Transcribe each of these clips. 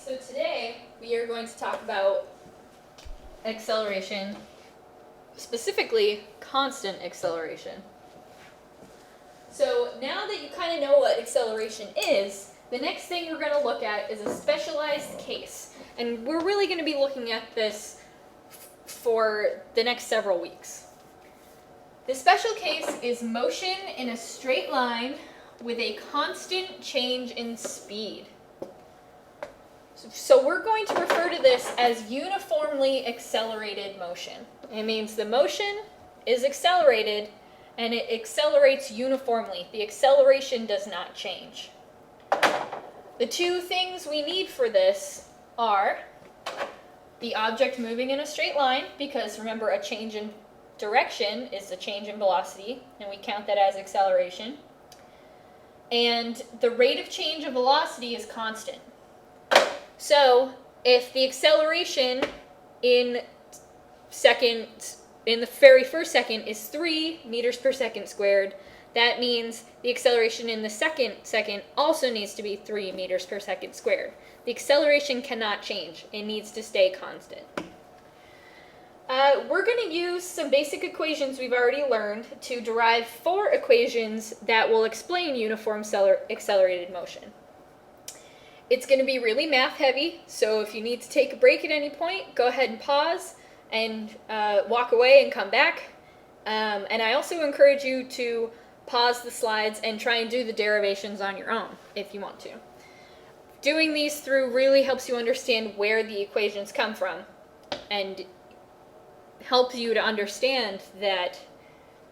So today we are going to talk about acceleration, specifically constant acceleration. So now that you kind of know what acceleration is, the next thing we're going to look at is a specialized case. And we're really going to be looking at this for the next several weeks. The special case is motion in a straight line with a constant change in speed. So we're going to refer to this as uniformly accelerated motion. It means the motion is accelerated and it accelerates uniformly. The acceleration does not change. The two things we need for this are the object moving in a straight line, because remember, a change in direction is a change in velocity, and we count that as acceleration. And the rate of change of velocity is constant. So if the acceleration in the very first second is 3 meters per second squared, that means the acceleration in the second also needs to be 3 meters per second squared. The acceleration cannot change. It needs to stay constant. We're going to use some basic equations we've already learned to derive 4 equations that will explain uniform accelerated motion. It's going to be really math heavy, so if you need to take a break at any point, go ahead and pause and walk away and come back. And I also encourage you to pause the slides and try and do the derivations on your own if you want to. Doing these through really helps you understand where the equations come from and helps you to understand that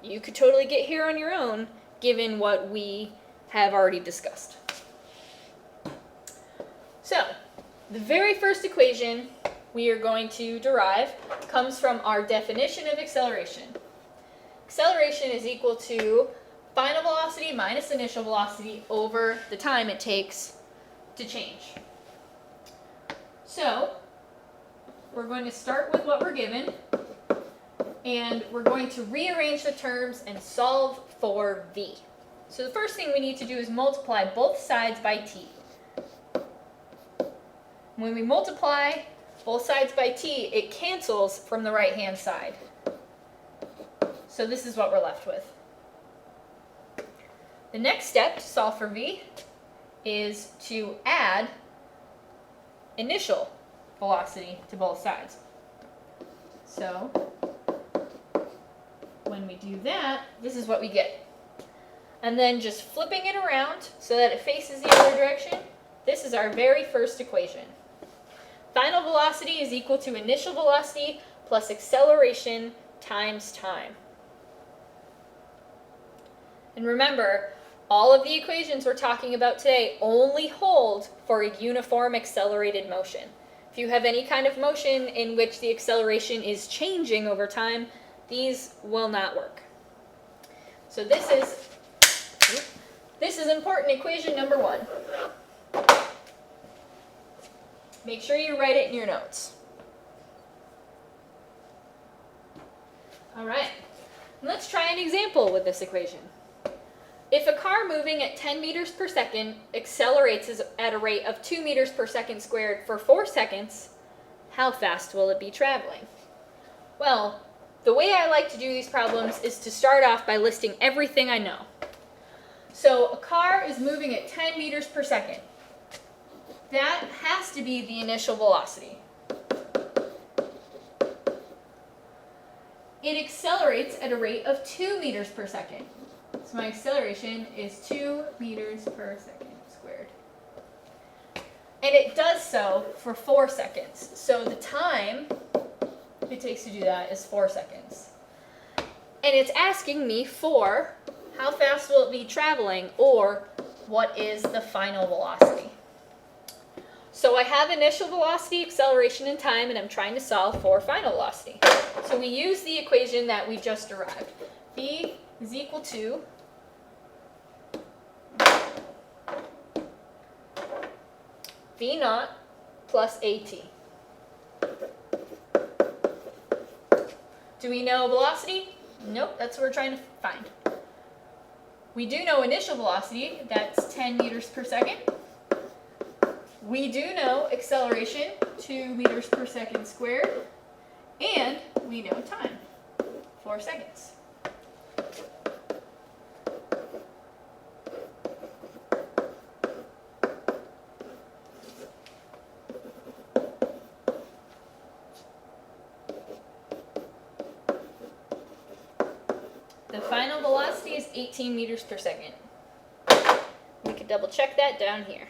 you could totally get here on your own given what we have already discussed. So, the very first equation we are going to derive comes from our definition of acceleration. Acceleration is equal to final velocity minus initial velocity over the time it takes to change. So, we're going to start with what we're given, and we're going to rearrange the terms and solve for v. So the first thing we need to do is multiply both sides by t. When we multiply both sides by t, it cancels from the right-hand side. So this is what we're left with. The next step to solve for v is to add initial velocity to both sides. So when we do that, this is what we get. And then just flipping it around so that it faces the other direction, this is our very first equation. Final velocity is equal to initial velocity plus acceleration times time. And remember, all of the equations we're talking about today only hold for a uniform accelerated motion. If you have any kind of motion in which the acceleration is changing over time, these will not work. So this is important equation number 1. Make sure you write it in your notes. All right, let's try an example with this equation. If a car moving at 10 meters per second accelerates at a rate of 2 meters per second squared for 4 seconds, how fast will it be traveling? Well, the way I like to do these problems is to start off by listing everything I know. So a car is moving at 10 meters per second. That has to be the initial velocity. It accelerates at a rate of 2 meters per second. So my acceleration is 2 meters per second squared. And it does so for 4 seconds. So the time it takes to do that is 4 seconds. And it's asking me for how fast will it be traveling, or what is the final velocity. So I have initial velocity, acceleration, and time, and I'm trying to solve for final velocity. So we use the equation that we just derived. V is equal to V naught plus AT. Do we know velocity? Nope, that's what we're trying to find. We do know initial velocity, that's 10 meters per second. we do know acceleration, 2 meters per second squared, and we know time, 4 seconds. The final velocity is 18 meters per second. We could double check that down here.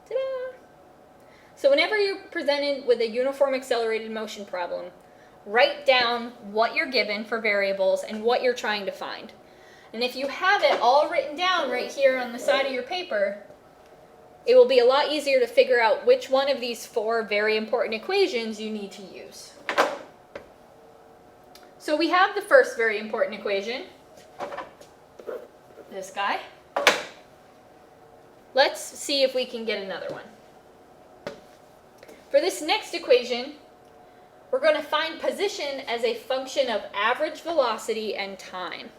Ta-da! So whenever you're presented with a uniform accelerated motion problem, write down what you're given for variables and what you're trying to find. And if you have it all written down right here on the side of your paper, it will be a lot easier to figure out which one of these 4 very important equations you need to use. So we have the first very important equation, this guy. Let's see if we can get another one. For this next equation, we're going to find position as a function of average velocity and time.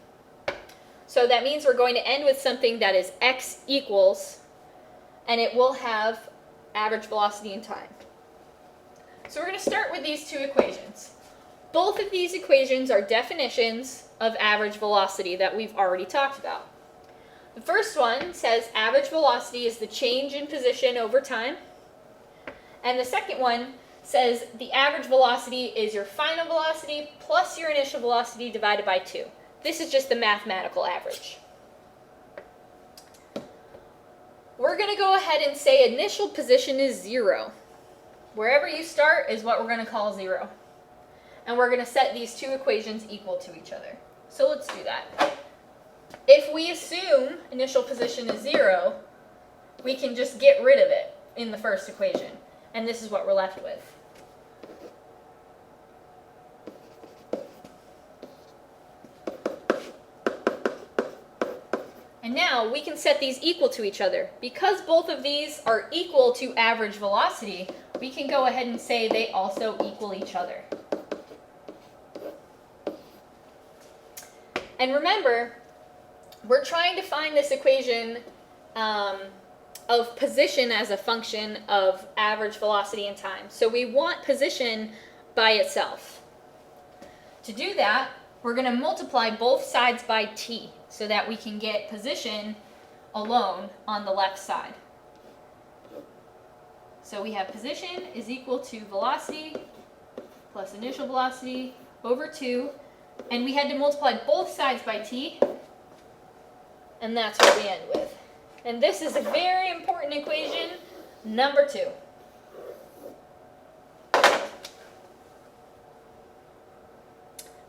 So that means we're going to end with something that is x equals, and it will have average velocity and time. So we're going to start with these 2 equations. Both of these equations are definitions of average velocity that we've already talked about. The first one says average velocity is the change in position over time. And the second one says the average velocity is your final velocity plus your initial velocity divided by 2. This is just the mathematical average. We're going to go ahead and say initial position is 0. Wherever you start is what we're going to call 0. And we're going to set these 2 equations equal to each other. So let's do that. If we assume initial position is 0, we can just get rid of it in the first equation. And this is what we're left with. And now we can set these equal to each other. Because both of these are equal to average velocity, we can go ahead and say they also equal each other. And remember, we're trying to find this equation of position as a function of average velocity and time. So we want position by itself. To do that, we're going to multiply both sides by t so that we can get position alone on the left side. So we have position is equal to velocity plus initial velocity over 2. And we had to multiply both sides by t, and that's what we end with. And this is a very important equation, number 2.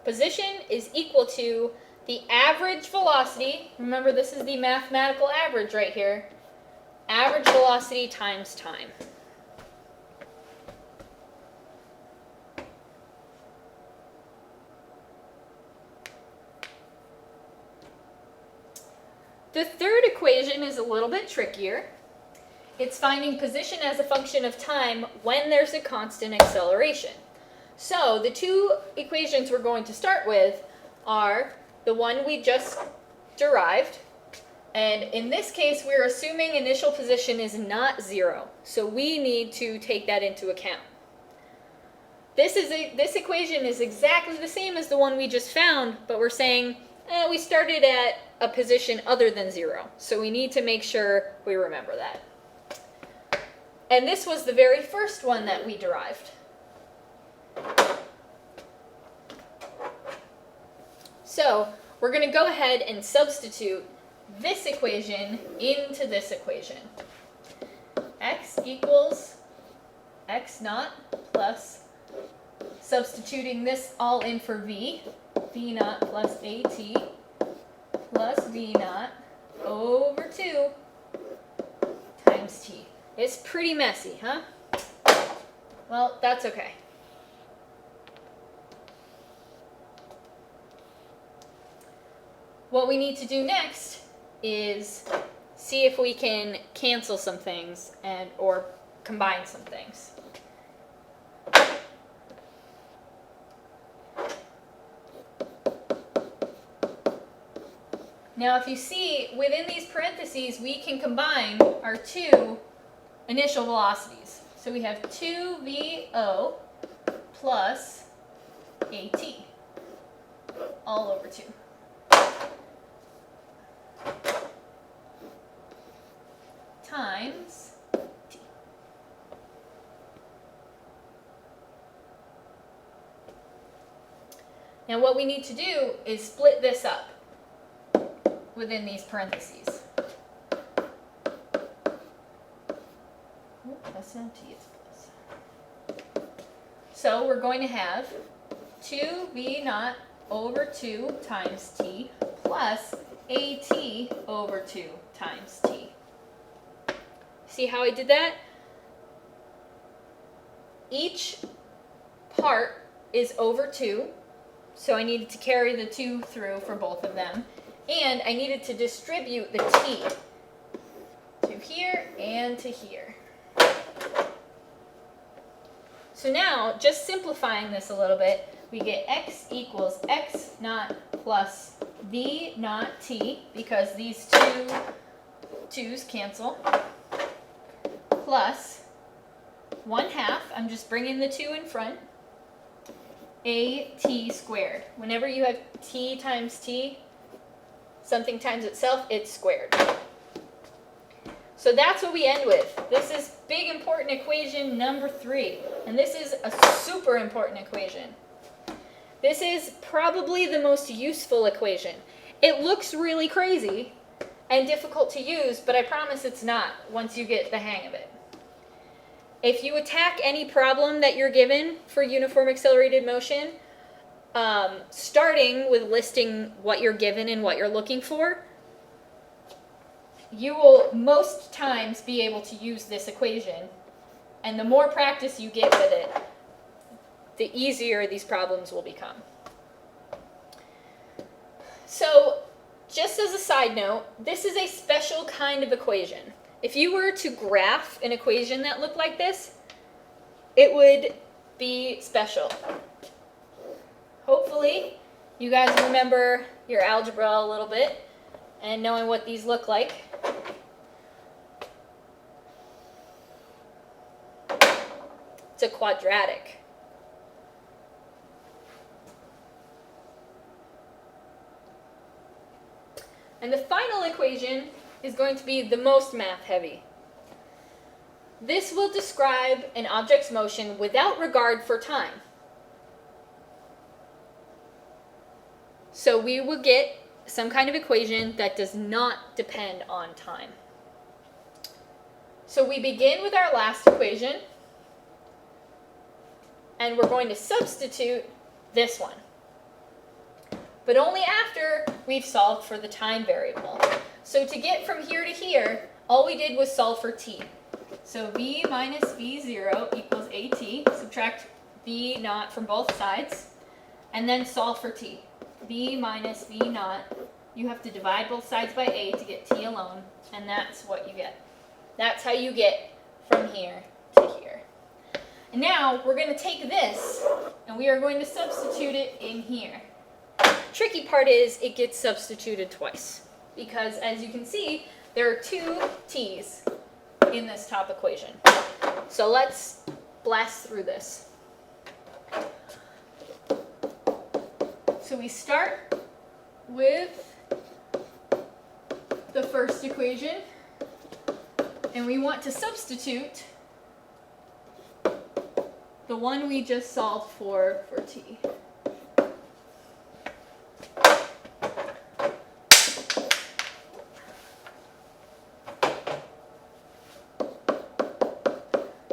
Position is equal to the average velocity. Remember, this is the mathematical average right here. Average velocity times time. The third equation is a little bit trickier. It's finding position as a function of time when there's a constant acceleration. So the 2 equations we're going to start with are the one we just derived. And in this case, we're assuming initial position is not 0. So we need to take that into account. This equation is exactly the same as the one we just found, but we're saying we started at a position other than 0. So we need to make sure we remember that. And this was the very first one that we derived. So we're going to go ahead and substitute this equation into this equation. X equals x naught plus, substituting this all in for v, v naught plus at plus v naught over 2 times t. It's pretty messy, huh? Well, that's okay. What we need to do next is see if we can cancel some things or combine some things. Now if you see, within these parentheses, we can combine our 2 initial velocities. So we have 2VO plus AT all over 2. Times T. Now what we need to do is split this up within these parentheses. That's not T, it's plus. So we're going to have 2V0 over 2 times T plus AT over 2 times T. See how I did that? Each part is over 2, so I needed to carry the 2 through for both of them. And I needed to distribute the T to here and to here. So now, just simplifying this a little bit, we get x equals x naught plus v naught t, because these two 2's cancel, plus 1/2, I'm just bringing the 2 in front, at squared. Whenever you have t times t, something times itself, it's squared. So that's what we end with. This is big important equation number 3, and this is a super important equation. This is probably the most useful equation. It looks really crazy and difficult to use, but I promise it's not once you get the hang of it. If you attack any problem that you're given for uniform accelerated motion, starting with listing what you're given and what you're looking for, you will most times be able to use this equation, and the more practice you get with it, the easier these problems will become. So, just as a side note, this is a special kind of equation. If you were to graph an equation that looked like this, it would be special. Hopefully, you guys remember your algebra a little bit and knowing what these look like. It's a quadratic. And the final equation is going to be the most math heavy. This will describe an object's motion without regard for time. So we will get some kind of equation that does not depend on time. So we begin with our last equation, and we're going to substitute this one, but only after we've solved for the time variable. So to get from here to here, all we did was solve for t. So v minus v0 equals at, subtract v naught from both sides, and then solve for t. v minus v naught, you have to divide both sides by a to get t alone, and that's what you get. That's how you get from here to here. And now we're going to take this, and we are going to substitute it in here. Tricky part is it gets substituted twice, because as you can see, there are 2 t's in this top equation. So let's blast through this. So we start with the first equation, and we want to substitute the one we just solved for t.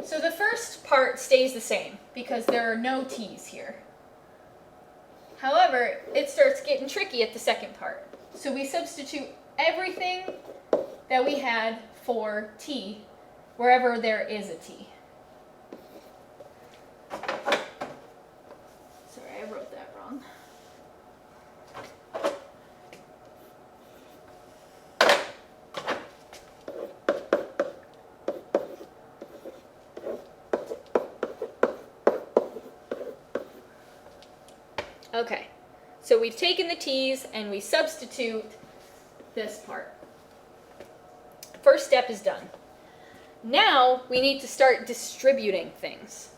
So the first part stays the same because there are no t's here. However, it starts getting tricky at the second part. So we substitute everything that we had for t wherever there is a t. Sorry, I wrote that wrong. Okay, so we've taken the t's and we substitute this part. First step is done. Now we need to start distributing things.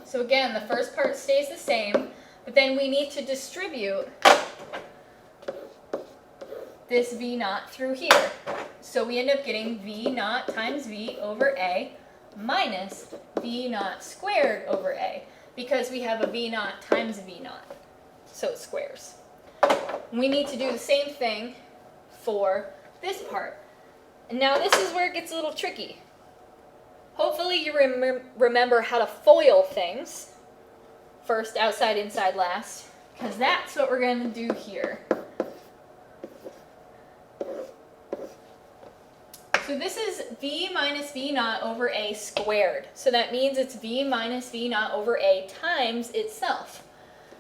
So again, the first part stays the same, but then we need to distribute this V naught through here. So we end up getting V naught times V over A minus V naught squared over A, because we have a V naught times V naught, so it squares. We need to do the same thing for this part. And now this is where it gets a little tricky. Hopefully you remember how to FOIL things. First, outside, inside, last. Because that's what we're going to do here. So this is V minus V naught over A squared. So that means it's V minus V naught over A times itself.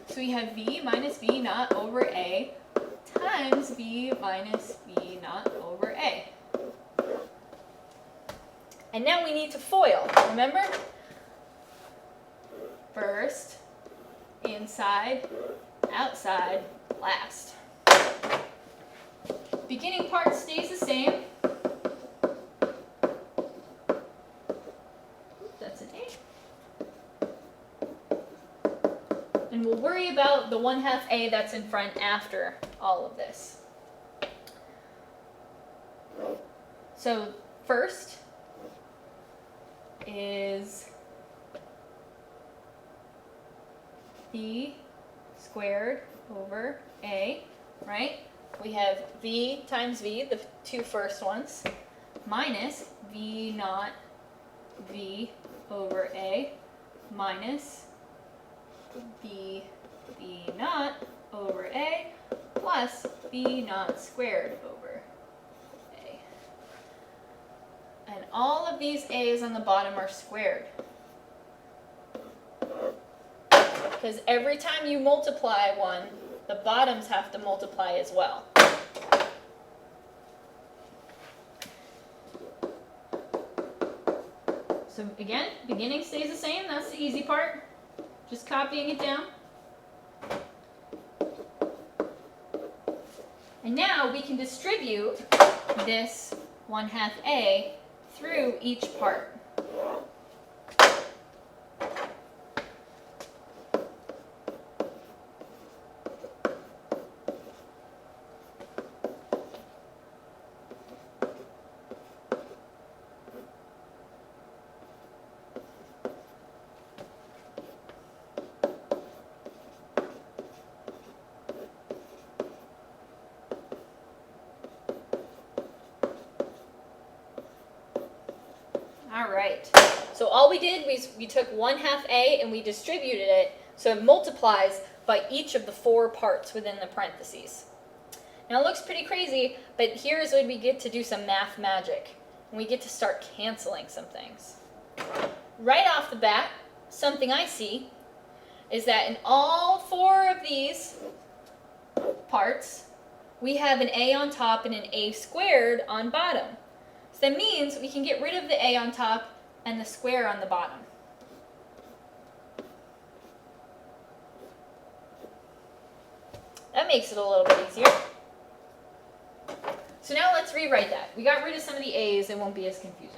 So we have V minus V naught over A times V minus V naught over A. And now we need to FOIL, remember? First, inside, outside, last. Beginning part stays the same. That's an A. And we'll worry about the 1/2 A that's in front after all of this. So first is V squared over A, right? We have V times V, the two first ones, minus V naught V over A minus V naught over A plus V naught squared over A. And all of these A's on the bottom are squared. Because every time you multiply one, the bottoms have to multiply as well. So again, beginning stays the same, that's the easy part. Just copying it down. And now we can distribute this 1/2 A through each part. Alright, so all we did was we took 1/2 A and we distributed it so it multiplies by each of the 4 parts within the parentheses. Now it looks pretty crazy, but here's when we get to do some math magic. And we get to start canceling some things. Right off the bat, something I see is that in all 4 of these parts, we have an A on top and an A squared on bottom. So that means we can get rid of the A on top and the square on the bottom. That makes it a little bit easier. So now let's rewrite that. We got rid of some of the A's, it won't be as confusing.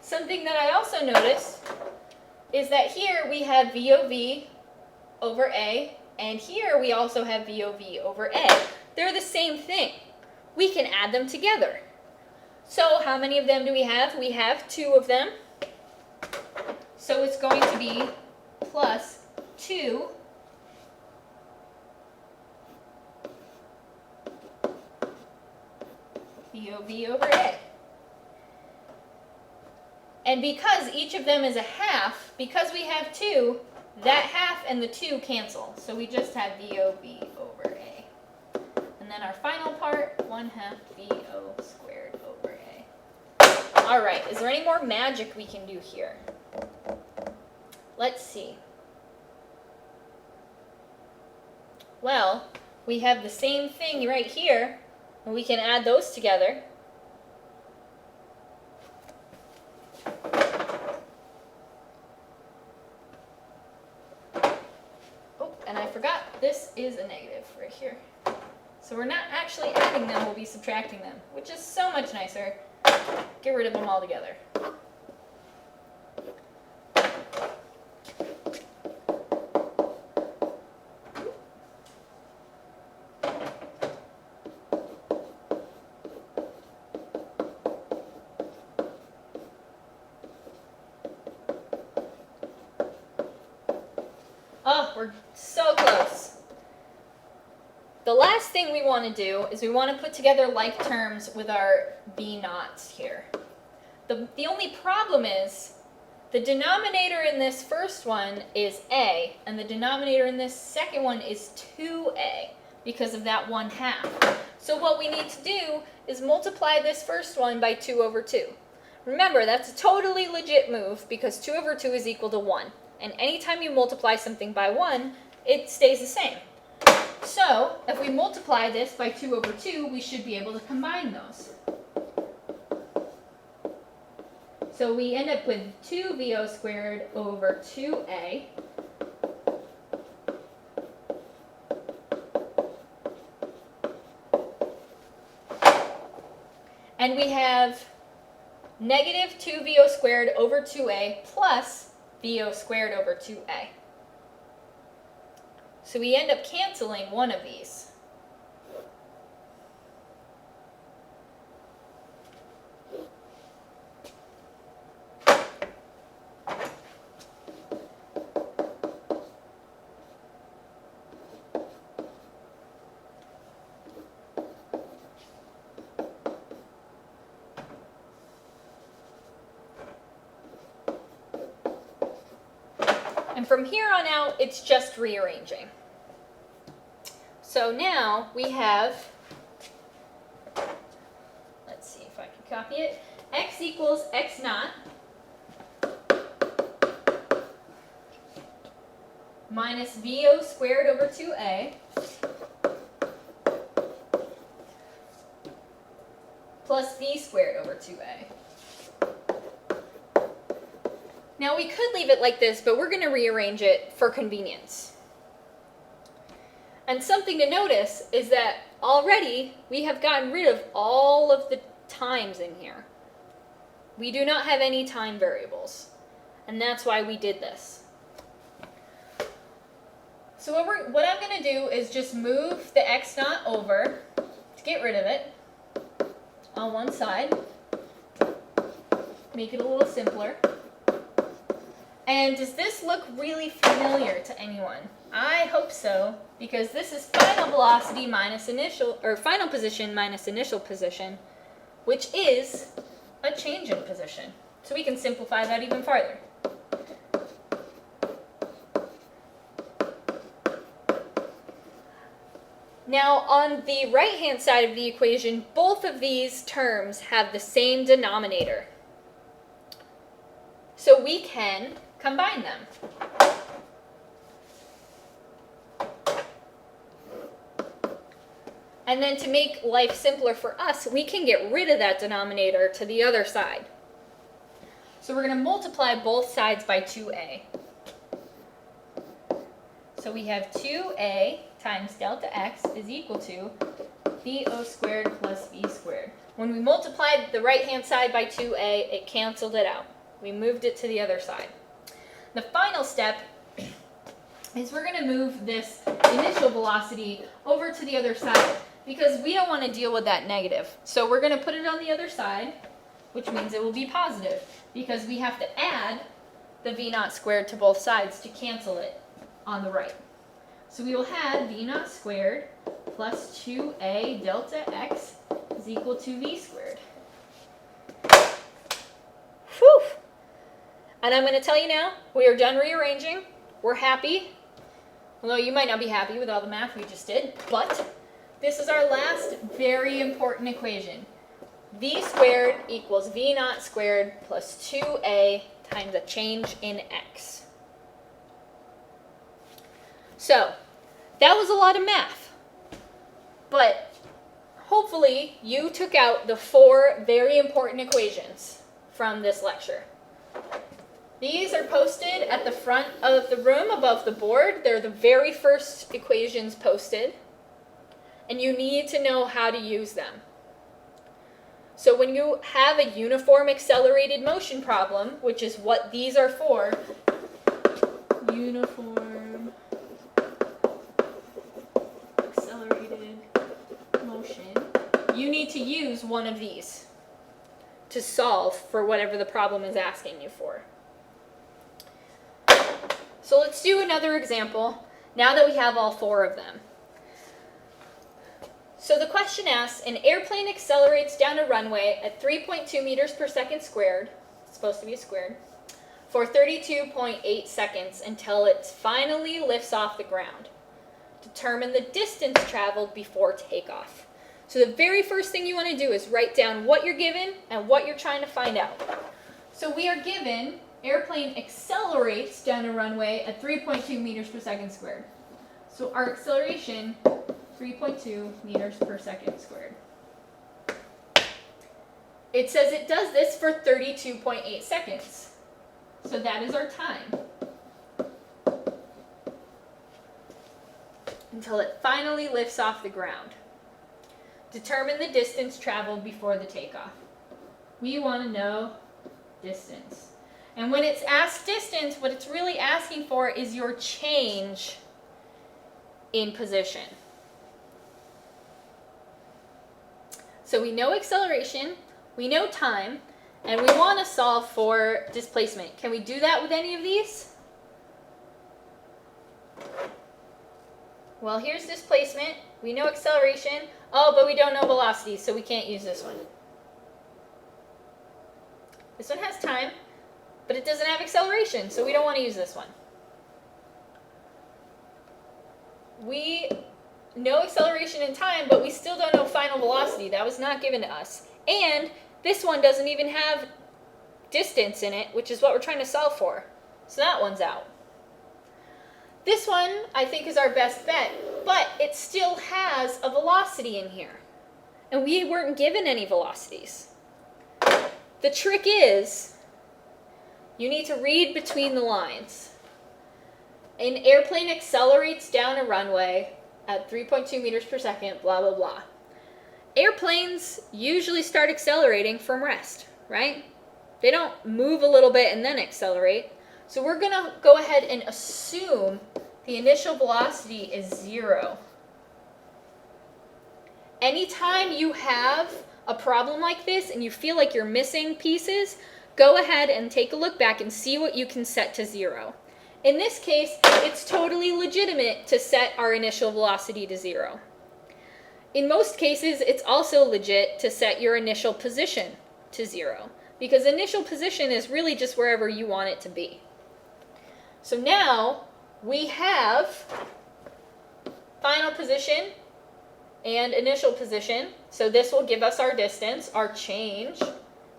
Something that I also noticed is that here we have VOV over A, and here we also have VOV over A. They're the same thing. We can add them together. So how many of them do we have? We have 2 of them. So it's going to be plus 2 VOV over A. And because each of them is a half, because we have 2, that half and the 2 cancel. So we just have VOV over A. And then our final part, 1/2 VO squared over A. All right, is there any more magic we can do here? Let's see. Well, we have the same thing right here, and we can add those together. and I forgot this is a negative right here. So we're not actually adding them, we'll be subtracting them, which is so much nicer. Get rid of them altogether. Oh, we're so close. The last thing we want to do is we want to put together like terms with our b naughts here. The only problem is the denominator in this first one is a, and the denominator in this second one is 2a because of that 1/2. So what we need to do is multiply this first one by 2 over 2. Remember, that's a totally legit move because 2 over 2 is equal to 1. And anytime you multiply something by 1, it stays the same. So, if we multiply this by 2 over 2, we should be able to combine those. So we end up with 2VO squared over 2A. And we have negative 2VO squared over 2A plus VO squared over 2A. So we end up canceling one of these. And from here on out, it's just rearranging. So now we have, let's see if I can copy it, x equals x naught minus VO squared over 2A plus V squared over 2A. Now we could leave it like this, but we're going to rearrange it for convenience. And something to notice is that already we have gotten rid of all of the times in here. We do not have any time variables, and that's why we did this. So what I'm going to do is just move the x naught over to get rid of it on one side, make it a little simpler. And does this look really familiar to anyone? I hope so, because this is final velocity minus initial, or final position minus initial position, which is a change in position. So we can simplify that even farther. Now on the right-hand side of the equation, both of these terms have the same denominator. So we can combine them. And then to make life simpler for us, we can get rid of that denominator to the other side. So we're going to multiply both sides by 2a. So we have 2a times delta x is equal to VO squared plus V squared. When we multiplied the right-hand side by 2a, it canceled it out. We moved it to the other side. The final step is we're going to move this initial velocity over to the other side because we don't want to deal with that negative. So we're going to put it on the other side, which means it will be positive because we have to add the V naught squared to both sides to cancel it on the right. So we will have V naught squared plus 2a delta x is equal to V squared. Whew! And I'm going to tell you now, we are done rearranging. We're happy. Although you might not be happy with all the math we just did, but this is our last very important equation. V squared equals V naught squared plus 2a times a change in x. So, that was a lot of math. But hopefully you took out the 4 very important equations from this lecture. These are posted at the front of the room above the board. They're the very first equations posted, and you need to know how to use them. So when you have a uniform accelerated motion problem, which is what these are for, uniform accelerated motion, you need to use one of these to solve for whatever the problem is asking you for. So let's do another example now that we have all four of them. So the question asks, an airplane accelerates down a runway at 3.2 meters per second squared, it's supposed to be squared, for 32.8 seconds until it finally lifts off the ground. Determine the distance traveled before takeoff. So the very first thing you want to do is write down what you're given and what you're trying to find out. So we are given airplane accelerates down a runway at 3.2 meters per second squared. So our acceleration, 3.2 meters per second squared. It says it does this for 32.8 seconds. So that is our time. Until it finally lifts off the ground. Determine the distance traveled before the takeoff. We want to know distance. And when it's asked distance, what it's really asking for is your change in position. So we know acceleration, we know time, and we want to solve for displacement. Can we do that with any of these? Well, here's displacement. We know acceleration. Oh, but we don't know velocity, so we can't use this one. This one has time, but it doesn't have acceleration, so we don't want to use this one. We know acceleration and time, but we still don't know final velocity. That was not given to us. And this one doesn't even have distance in it, which is what we're trying to solve for. So that one's out. This one, I think, is our best bet, but it still has a velocity in here. And we weren't given any velocities. The trick is, you need to read between the lines. An airplane accelerates down a runway at 3.2 meters per second, blah, blah, blah. Airplanes usually start accelerating from rest, right? They don't move a little bit and then accelerate. So we're going to go ahead and assume the initial velocity is 0. Anytime you have a problem like this and you feel like you're missing pieces, go ahead and take a look back and see what you can set to 0. In this case, it's totally legitimate to set our initial velocity to 0. In most cases, it's also legit to set your initial position to 0, because initial position is really just wherever you want it to be. So now we have final position and initial position. So this will give us our distance, our change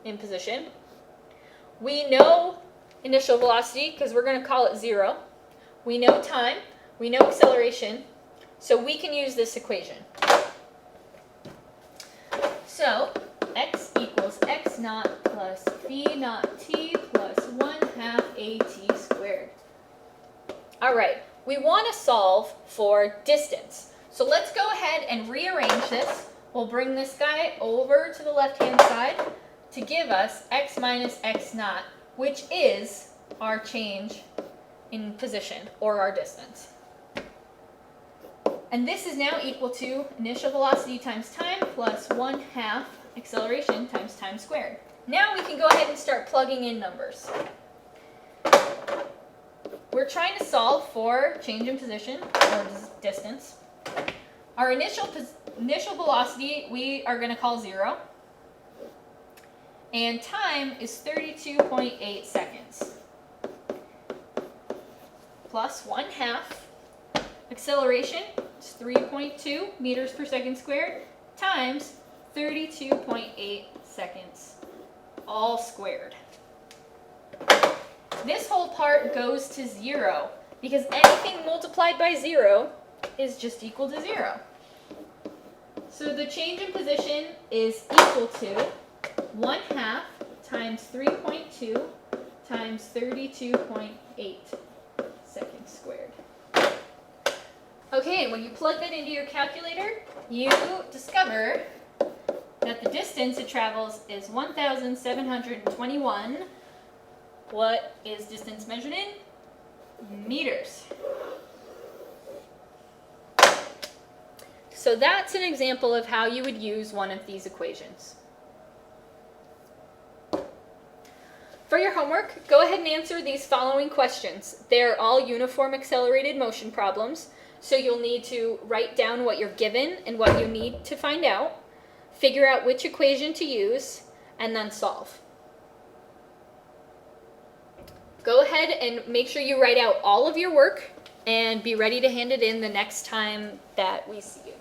in position. We know initial velocity because we're going to call it 0. We know time. We know acceleration. So we can use this equation. So x equals x naught plus v naught t plus 1/2 at squared. All right, we want to solve for distance. So let's go ahead and rearrange this. We'll bring this guy over to the left-hand side to give us x minus x naught, which is our change in position, or our distance. And this is now equal to initial velocity times time plus 1/2 acceleration times time squared. Now we can go ahead and start plugging in numbers. We're trying to solve for change in position, or distance. Our initial velocity we are going to call 0. And time is 32.8 seconds. Plus 1/2. Acceleration is 3.2 meters per second squared times 32.8 seconds, all squared. This whole part goes to 0 because anything multiplied by 0 is just equal to 0. So the change in position is equal to 1/2 times 3.2 times 32.8 seconds squared. Okay, and when you plug that into your calculator, you discover that the distance it travels is 1,721. What is distance measured in? Meters. So that's an example of how you would use one of these equations. For your homework, go ahead and answer these following questions. They're all uniform accelerated motion problems, so you'll need to write down what you're given and what you need to find out, figure out which equation to use, and then solve. Go ahead and make sure you write out all of your work and be ready to hand it in the next time that we see you.